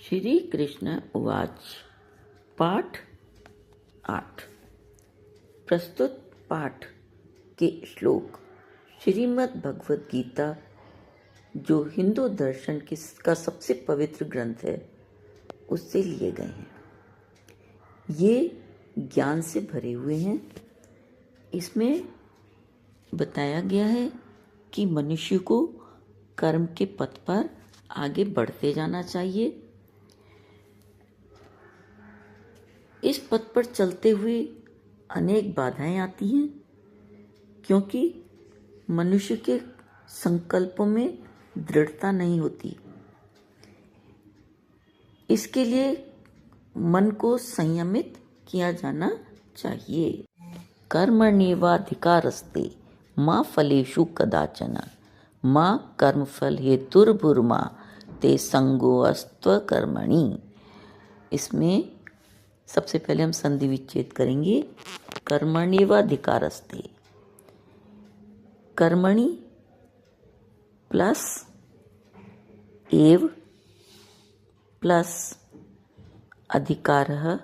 श्री कृष्ण उवाच। पाठ 8। प्रस्तुत पाठ के श्लोक श्रीमद् भगवद गीता, जो हिंदू दर्शन का सबसे पवित्र ग्रंथ है, उससे लिए गए हैं। ये ज्ञान से भरे हुए हैं। इसमें बताया गया है कि मनुष्य को कर्म के पथ पर आगे बढ़ते जाना चाहिए। इस पथ पर चलते हुए अनेक बाधाएं आती हैं, क्योंकि मनुष्य के संकल्पों में दृढ़ता नहीं होती। इसके लिए मन को संयमित किया जाना चाहिए। कर्मण्येवाधिकारस्ते मा फलेषु कदाचन मा कर्मफल हेतुर्भुर्मा ते संगोऽस्त्व कर्मणि। इसमें सबसे पहले हम संधि विच्छेद करेंगे। कर्मण्येवाधिकारस्ते, कर्मणि प्लस एव प्लस अधिकारः,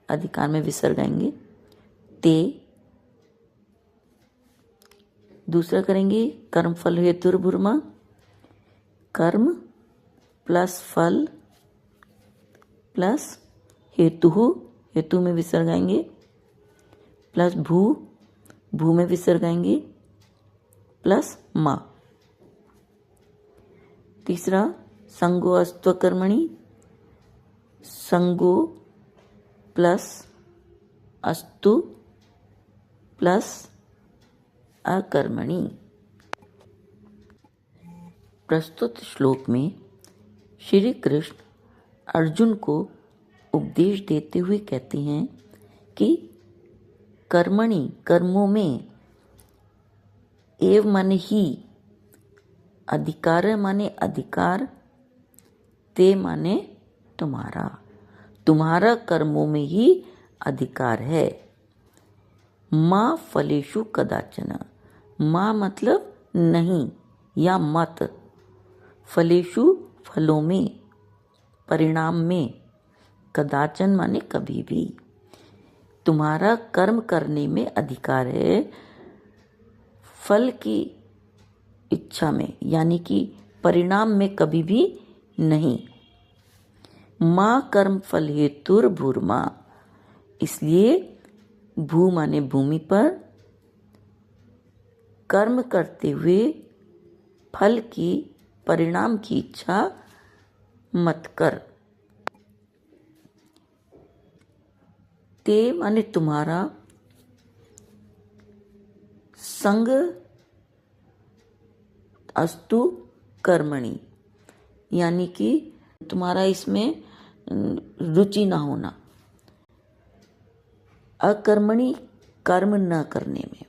अधिकार में विसर्ग आएंगे, ते। दूसरा करेंगे कर्मफल हेतुर्भुर्मा, कर्म प्लस फल प्लस हेतु, हेतु में विसर्ग आएंगे, प्लस भू, भू में विसर्ग आएंगे, प्लस मा। तीसरा संगो अस्त्व कर्मणि, संगो प्लस अस्तु प्लस अकर्मणि। प्रस्तुत श्लोक में श्री कृष्ण अर्जुन को उपदेश देते हुए कहते हैं कि कर्मणि, कर्मों में, एव माने ही, अधिकार माने अधिकार, ते माने तुम्हारा, तुम्हारा कर्मों में ही अधिकार है। माँ फलेषु कदाचन, माँ मतलब नहीं या मत, फलेषु फलों में, परिणाम में, कदाचन माने कभी भी। तुम्हारा कर्म करने में अधिकार है, फल की इच्छा में यानी कि परिणाम में कभी भी नहीं। माँ कर्म फल हेतुर्भुर्मा, इसलिए भू माने भूमि पर, कर्म करते हुए फल की, परिणाम की इच्छा मत कर। ते माने तुम्हारा, संग अस्तु कर्मणि, यानी कि तुम्हारा इसमें रुचि ना होना। अकर्मणि, कर्म न करने में,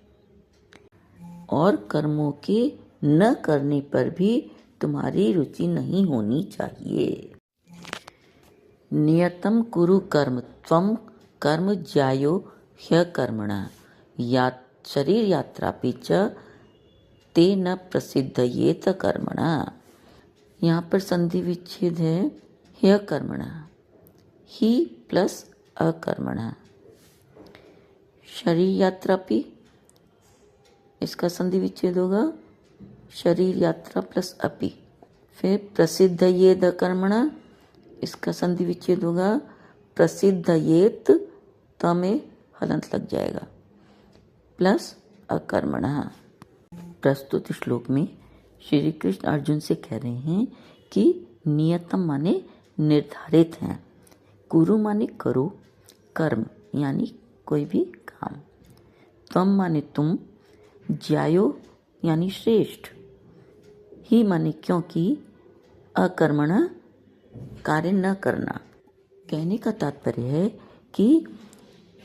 और कर्मों के न करने पर भी तुम्हारी रुचि नहीं होनी चाहिए। नियतम कुरु कर्म त्वं कर्म ज्यायो ह्यकर्मणः या शरीर यात्रापि च ते न प्रसिद्धयेत कर्मणः। यहाँ पर संधि विच्छेद है, ह्यकर्मणः, ही प्लस अकर्मणः। शरीर यात्रापि, इसका संधि विच्छेद होगा शरीर यात्रा प्लस अपि। फिर प्रसिद्धयेत कर्मणः, इसका संधि विच्छेद होगा प्रसिद्धयेत, त में हलंत लग जाएगा, प्लस अकर्मणः। प्रस्तुत श्लोक में श्री कृष्ण अर्जुन से कह रहे हैं कि नियतम माने निर्धारित हैं, कुरु माने करो, कर्म यानी कोई भी काम, त्वम माने तुम, ज्यायो यानी श्रेष्ठ, ही माने क्योंकि, अकर्मणः कार्य न करना। कहने का तात्पर्य है कि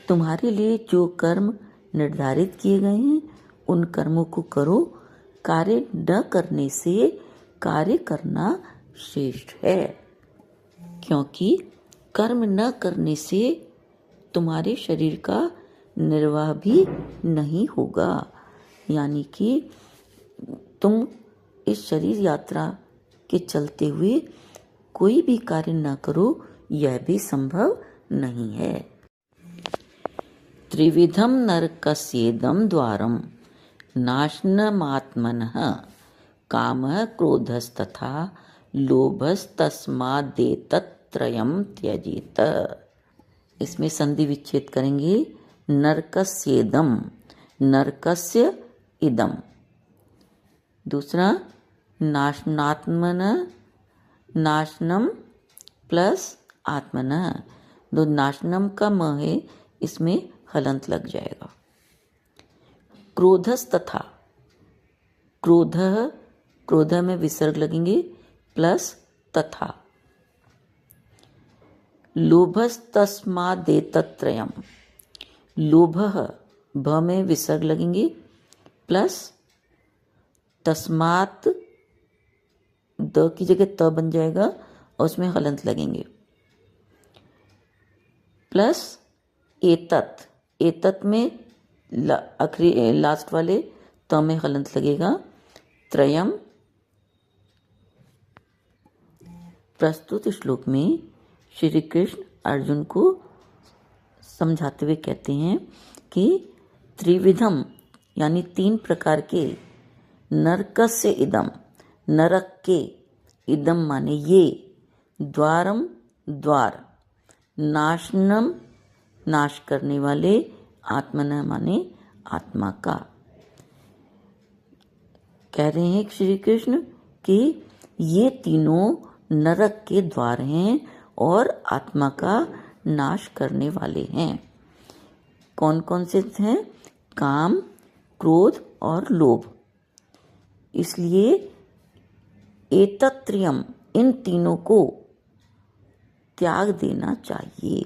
तुम्हारे लिए जो कर्म निर्धारित किए गए हैं उन कर्मों को करो, कार्य न करने से कार्य करना श्रेष्ठ है, क्योंकि कर्म न करने से तुम्हारे शरीर का निर्वाह भी नहीं होगा। यानी कि तुम इस शरीर यात्रा के चलते हुए कोई भी कार्य न करो यह भी संभव नहीं है। त्रिविधम नरकस्येदं द्वारम नाशनमात्मनः कामः क्रोधस्तथा लोभस्तस्मादेतत्त्रयं त्यजेत। इसमें संधि विच्छेद करेंगे। नरकस्येदं, नरकस्य इदम। दूसरा नाशनात्मन, नाशनम प्लस आत्मन। दो नाशनम का म है, इसमें हलंत लग जाएगा। क्रोधस तथा, क्रोध, क्रोध में विसर्ग लगेंगे प्लस तथा। लोभस्तस्मादेतत्त्रयम्, लोभः भ में विसर्ग लगेंगे प्लस तस्मात्, द की जगह त बन जाएगा और उसमें हलंत लगेंगे, प्लस एतत्, एतत् में आखिरी लास्ट वाले त में हलंत लगेगा। त्रयम। प्रस्तुत श्लोक में श्री कृष्ण अर्जुन को समझाते हुए कहते हैं कि त्रिविधम यानी 3 प्रकार के, नरकस्य इदम, नरक के, इदम माने ये, द्वारम द्वार, नाशनम नाश करने वाले, आत्मन माने आत्मा का। कह रहे हैं श्री कृष्ण कि ये तीनों नरक के द्वार हैं और आत्मा का नाश करने वाले हैं। कौन कौन से हैं? काम, क्रोध और लोभ। इसलिए एतत्त्रयम्, इन तीनों को त्याग देना चाहिए।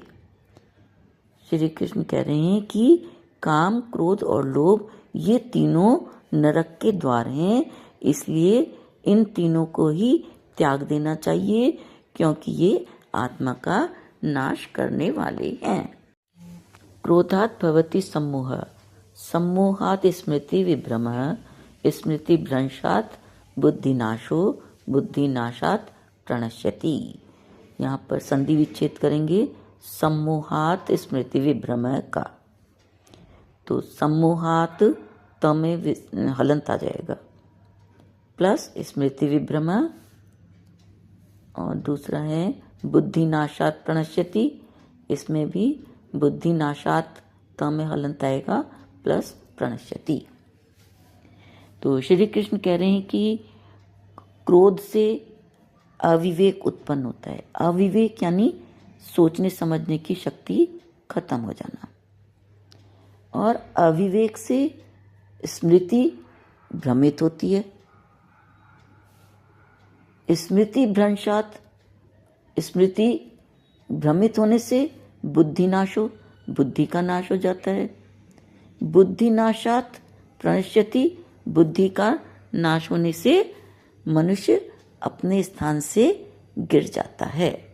श्री कृष्ण कह रहे हैं कि काम, क्रोध और लोभ ये तीनों नरक के द्वार हैं, इसलिए इन तीनों को ही त्याग देना चाहिए क्योंकि ये आत्मा का नाश करने वाले हैं। क्रोधात् भवति सम्मोह, सम्मोहात् स्मृति विभ्रमः, स्मृति भ्रंशात् बुद्धिनाशो, बुद्धिनाशात् प्रणश्यति। यहाँ पर संधि विच्छेद करेंगे सम्मोहात् स्मृति विभ्रमः का। तो सम्मोहात् त में हलंत आ जाएगा प्लस स्मृति विभ्रमः, और दूसरा है बुद्धिनाशात् प्रणश्यति, इसमें भी बुद्धिनाशात् त में हलंत आएगा प्लस प्रणश्यति। तो श्री कृष्ण कह रहे हैं कि क्रोध से अविवेक उत्पन्न होता है। अविवेक यानी सोचने समझने की शक्ति खत्म हो जाना, और अविवेक से स्मृति भ्रमित होती है। स्मृति भ्रंशात्, स्मृति भ्रमित होने से बुद्धिनाशो, बुद्धि का नाश हो जाता है। बुद्धिनाशात् प्रणश्यति, बुद्धि का नाश होने से मनुष्य अपने स्थान से गिर जाता है।